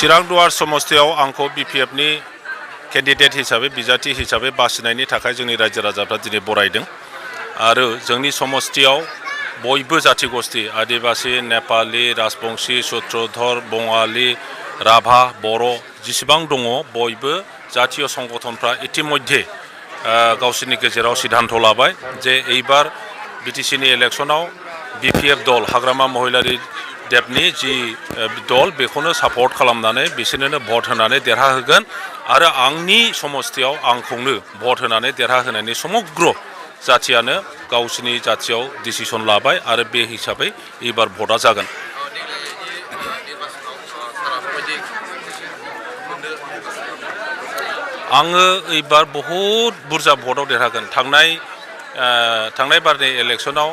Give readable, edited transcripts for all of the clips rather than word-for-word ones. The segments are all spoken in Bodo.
चिरां दुवार समस्तियाव आंखौ BPF-नि केन्डिडेट हिसाबै बिजाथि हिसाबै बासिनायनि थाखाय जोंनि रायजो राजाफ्रा दिनै बरायदों आरो जोंनि समस्तियाव बयबो जाथि गोष्ठी आदिबासी नेपाली राजबंशी सूत्रधर बङाली राभा बर' जेसेबां दङ बयबो जातीय संगठनफ्रा इतिमध्ये गावसोरनि गेजेराव सिद्धांत लाबाय जे एबार BTC-नि इलेक्शनाव BPF दल हाग्रामा महिलारी देबनि जि दल बेखौनो सापर्ट खालामनानै बिसोरनो भट होनानै देरहाहोगोन आरो आंनि समस्तियाव आंखौनो भट होनानै देरहाहोनायनि समग्र जाथियानो गावसोरनि जाथियाव डिसिसन लाबाय आरो बे हिसाबै एबार भटआ जागोन। आङो एबार बहुत बुरजा भटआव देरहागोन। थांनाय बारनि इलेक्शनाव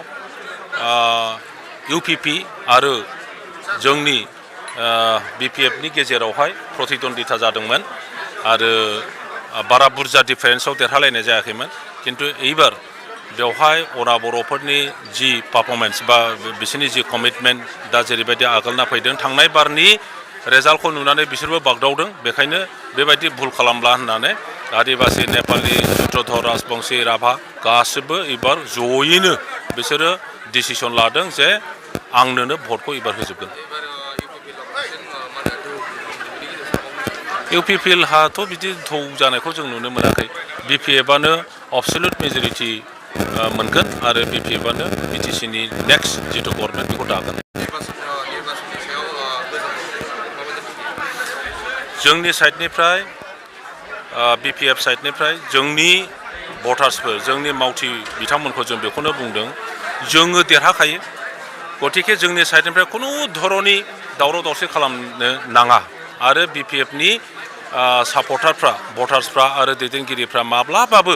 UPP आरो जोंनि BPF-नि गेजेरावहाय प्रतिद्वन्दिता जादोंमोन आरो बारा बुरजा डिफारेन्सआव देरहालायनाय जायाखैमोन किन्तु एबार बेवहाय अना बर'फोरनि जि पारफर्मेन्स बा बिसोरनि जि कमिटमेन्ट दा जेरैबायदि आगोलना फैदों थांनाय बारनि रेजाल्टखौ नुनानै बिसोरबो बागदावदों बेखायनो बेबायदि भुल खालामला होननानै आदिबासी नेपाली सूत्रधर राजबंशी राभा गासिबो एबार जयैनो बिसोरो डिसिसन लादों जे आंनोनो भटखौ एबार होजोबगोन। UPP-हाथ' बिदि थौ जानायखौ जों नुनो मोनाखै। BPF-आनो एबसल्युट मेजरिटि मोनगोन आरो BPF-आनो BTC-नि नेक्स्ट जिथु गभर्नमेन्ट बेखौ दागोन। जोंनि साइडनिफ्राय BPF साइडनिफ्राय जोंनि भटार्सफोर जोंनि मावथि बिथांमोनखौ जों बेखौनो बुंदों जोङो देरहाखायो गतिके जोंनि साइडनिफ्राय खुनु धरनि दावराव दावसि खालामनो नाङा आरो BPF-नि सापर्टारफ्रा भटार्सफ्रा आरो दैदेनगिरिफ्रा माब्लाबाबो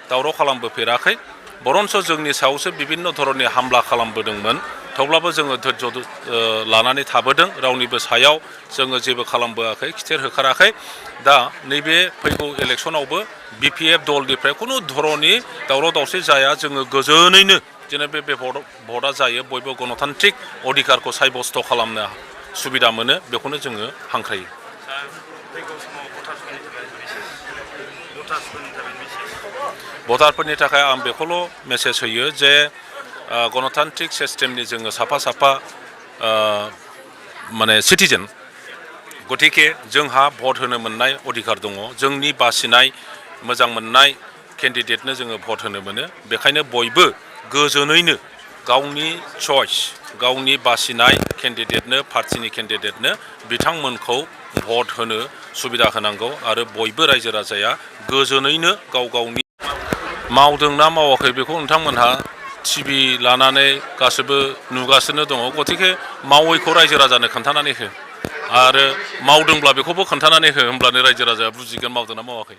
दावराव खालामबोफेराखै बरन्स जोंनि सायावसो बिभिन्न धरननि हामला खालामबोदोंमोन थेवब्लाबो जोङो धैर्य लानानै थाबोदों रावनिबो सायाव जोङो जेबो खालामबोआखै खिथेर होखाराखै दा नैबे फैगौ इलेक्शनावबो BPF दलनिफ्राय खुनु धरननि दावराव दावसि जाया जोङो गोजोनैनो जेन बे भटआ जायो बयबो गणतान्त्रिक अधिकारखौ साब्यस्त खालामनो सुबिदा मोनो बेखौनो जोङो हांख्रायो। भटारफोरनि थाखाय आं बेखौल' मेसेज होयो जे गणतान्त्रिक सिस्टेमनि जोङो साफा माने सिटिजेन गतिके जोंहा भट होनो मोननाय अधिकार दङ जोंनि बासिनाय मोजां मोननाय केन्डिडेटनो जोङो भट होनो मोनो बेखायनो बयबो गोजोनैनो गावनि चइस गावनि बासिनाय केन्डिडेटनो पार्टिनि केन्डिडेटनो बिथांमोनखौ भट होनो सुबिदा होनांगौ आरो बयबो रायजो राजाया गोजोनैनो गाव गावनि मावदोंना मावाखै बेखौ नोंथांमोनहा टिभि लानानै गासिबो नुगासिनो दङ गतिके मावैखौ रायजो राजानो खोन्थानानै हो आरो मावदोंब्ला बेखौबो खोन्थानानै हो होमब्लानो रायजो राजाया बुजिगोन मावदोंना मावाखै।